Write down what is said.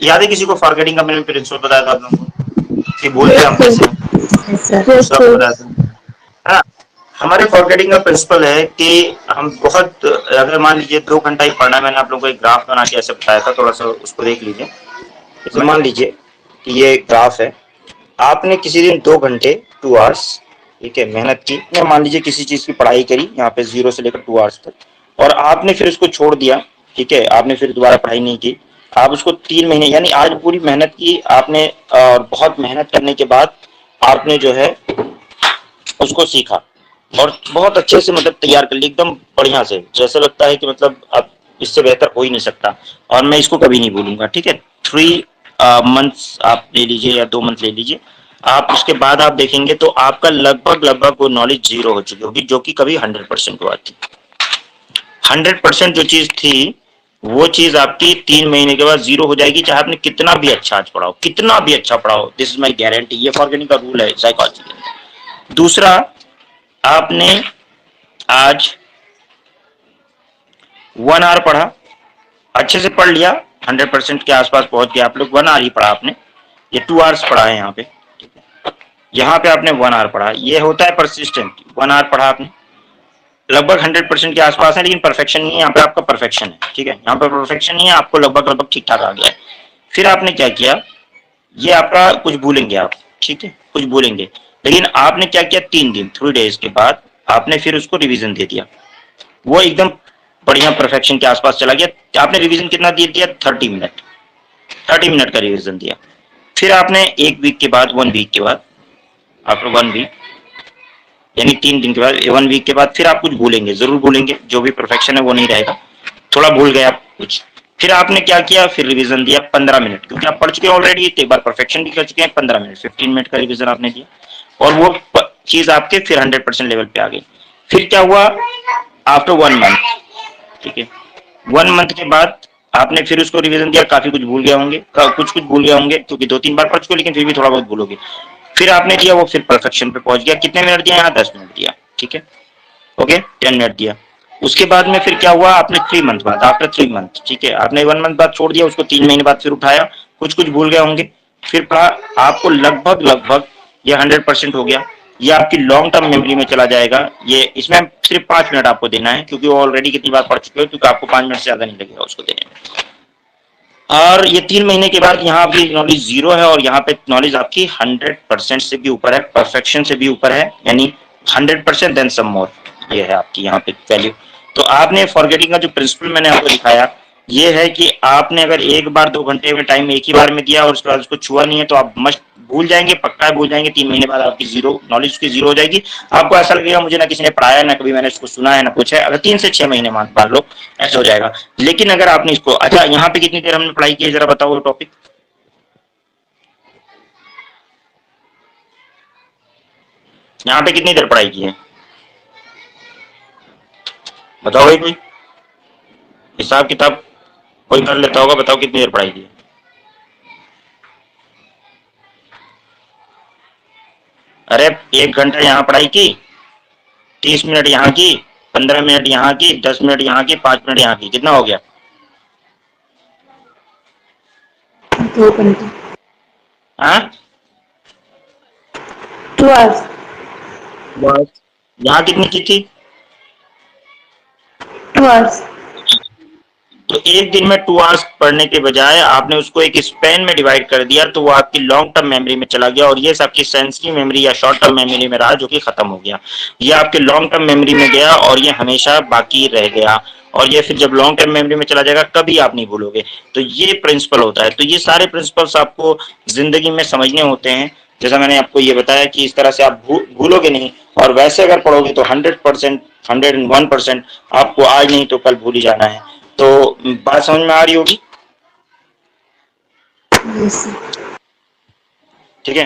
याद है किसी को फॉरगेटिंग का मैंने प्रिंसिपल बताया था आप लोगों को कि भूलते हम यस कैसे हैं, यस उसका आपको बताया था, है ना? हमारे फॉरगेटिंग का प्रिंसिपल है कि हम बहुत, अगर मान लीजिए 2 घंटा ही पढ़ना है, मैंने आप लोगों को एक ग्राफ बना के ऐसे बताया था, थोड़ा सा उसको देख लीजिए। जैसे मान लीजिए कि ये ग्राफ है, आपने किसी दिन 2 घंटे 2 आवर्स, ठीक है, मेहनत की, या मान लीजिए किसी चीज की पढ़ाई करी यहाँ पे 0 से लेकर 2 आवर्स तक, और आपने फिर उसको छोड़ दिया, ठीक है, आपने फिर दोबारा पढ़ाई नहीं की, आप उसको 3 महीने यानी आज पूरी मेहनत की आपने, और बहुत मेहनत करने के बाद आपने जो है उसको सीखा और बहुत अच्छे से मतलब तैयार कर ली एकदम बढ़िया से, जैसे लगता है कि मतलब अब इससे बेहतर हो ही नहीं सकता, और मैं इसको कभी नहीं भूलूंगा, ठीक है। 3 मंथ्स आप ले लीजिए या 2 मंथ ले लीजिए, आप उसके बाद आप देखेंगे तो आपका लगभग लगभग वो नॉलेज जीरो हो चुकी होगी, जो कि कभी 100% हुआ थी। 100% जो चीज थी वो चीज आपकी 3 महीने के बाद जीरो हो जाएगी, चाहे आपने कितना भी अच्छा आज पढ़ाओ, कितना भी अच्छा पढ़ाओ, दिस इज माई गारंटी, ये फॉरगेटिंग का रूल है साइकोलॉजी के अंदर। दूसरा, आपने आज 1 आवर पढ़ा, अच्छे से पढ़ लिया, 100% के आसपास पहुंच गया आप लोग, 1 आवर ही पढ़ा आपने, ये 2 आवर्स पढ़ा है यहाँ पे, यहाँ पे आपने 1 आवर पढ़ा, ये होता है परसिस्टेंट, 1 आवर पढ़ा आपने, लगभग 100% के आसपास है, लेकिन परफेक्शन नहीं है, यहाँ पे आपका परफेक्शन है, ठीक है, यहाँ पे परफेक्शन नहीं है, आपको लगभग लगभग ठीक ठाक आ गया है। फिर आपने क्या किया, ये आपका कुछ भूलेंगे आप, ठीक है, कुछ भूलेंगे, लेकिन आपने क्या किया, 3 दिन 3 डेज के बाद आपने फिर उसको रिवीजन दे दिया, वो एकदम बढ़िया परफेक्शन के आसपास चला गया। आपने रिवीजन कितना दे दिया, 30 मिनट, 30 मिनट का रिवीजन दिया। फिर आपने 1 वीक के बाद, 1 वीक के बाद, आफ्टर 1 वीक, यानी 3 दिन के बाद, 1 वीक के बाद फिर आप कुछ भूलेंगे, जरूर भूलेंगे, जो भी परफेक्शन है वो नहीं रहेगा, थोड़ा भूल गए आप कुछ। फिर आपने क्या किया, फिर रिवीजन दिया 15 मिनट, क्योंकि आप पढ़ चुके हैं ऑलरेडी, एक बार परफेक्शन भी कर चुके हैं, 15 मिनट 15 मिनट का रिवीजन आपने दिया, और वो चीज आपके फिर 100% लेवल पे आ गई। फिर क्या हुआ, आफ्टर 1 मंथ, ठीक है, 1 मंथ के बाद आपने फिर उसको रिवीजन दिया, काफी कुछ भूल गए होंगे, कुछ कुछ भूल गए होंगे, क्योंकि 2-3 बार पढ़ चुके, लेकिन फिर भी थोड़ा बहुत भूलोगे। फिर आपने दिया, वो फिर परफेक्शन पे पहुंच गया, कितने मिनट दिया यहाँ, 10 मिनट दिया, ठीक है, ओके, 10 मिनट दिया। उसके बाद में फिर क्या हुआ, आपने 3 मंथ बाद, आफ्टर 3 मंथ, ठीक है, आपने 1 मंथ बाद छोड़ दिया उसको, 3 महीने बाद फिर उठाया, कुछ कुछ भूल गए होंगे, फिर पढ़ा, आपको लगभग लगभग ये 100% हो गया, ये आपकी लॉन्ग टर्म मेमोरी में चला जाएगा। ये इसमें सिर्फ 5 मिनट आपको देना है, क्योंकि वो ऑलरेडी कितनी बार पढ़ चुके हो, क्योंकि आपको 5 मिनट से ज्यादा नहीं लगेगा उसको देने में। और ये 3 महीने के बाद यहाँ आपकी नॉलेज जीरो है, और यहाँ पे नॉलेज आपकी 100% से भी ऊपर है, परफेक्शन से भी ऊपर है, यानी 100% देन सम मोर, ये है आपकी यहाँ पे वैल्यू। तो आपने फॉरगेटिंग का जो प्रिंसिपल मैंने आपको दिखाया, ये है कि आपने अगर 1 बार 2 घंटे में टाइम एक ही बार में दिया और उसके बाद उसको छुआ नहीं है, तो आप मस्ट भूल जाएंगे, पक्का है भूल जाएंगे, 3 महीने बाद आपकी जीरो नॉलेज उसकी जीरो हो जाएगी। आपको ऐसा लगेगा मुझे ना किसी ने पढ़ाया, ना कभी मैंने इसको सुना है, ना कुछ है, अगर 3 से 6 महीने मान लो, ऐसा हो जाएगा। लेकिन अगर आपने इसको, अच्छा यहाँ पे कितनी देर हमने पढ़ाई की है, जरा बताओ वो टॉपिक, यहाँ पे कितनी देर पढ़ाई की है, बताओ भाई कोई, हिसाब किताब कोई कर लेता होगा, बताओ कितनी देर पढ़ाई की है। अरे 1 घंटा यहाँ पढ़ाई की, 30 मिनट यहाँ की, 15 मिनट यहाँ की, 10 मिनट यहाँ की, 5 मिनट यहाँ की, कितना हो गया, 2 घंटे हाँ, 2 आवर्स बस, यहाँ कितनी की थी, 2 आवर्स। तो एक दिन में 2 आवर्स पढ़ने के बजाय आपने उसको एक स्पेन में डिवाइड कर दिया, तो वो आपकी लॉन्ग टर्म मेमोरी में चला गया, और ये आपकी सेंसरी मेमोरी या शॉर्ट टर्म मेमोरी में रहा, जो कि खत्म हो गया। ये आपके लॉन्ग टर्म मेमोरी में गया, और ये हमेशा बाकी रह गया, और ये फिर जब लॉन्ग टर्म मेमोरी में चला जाएगा कभी आप नहीं भूलोगे। तो ये प्रिंसिपल होता है। तो ये सारे प्रिंसिपल्स आपको जिंदगी में समझने होते हैं, जैसा मैंने आपको ये बताया कि इस तरह से आप भूलोगे नहीं, और वैसे अगर पढ़ोगे तो 100%, 101% आपको आज नहीं तो कल भूल ही जाना है। तो बात समझ में आ रही होगी। यस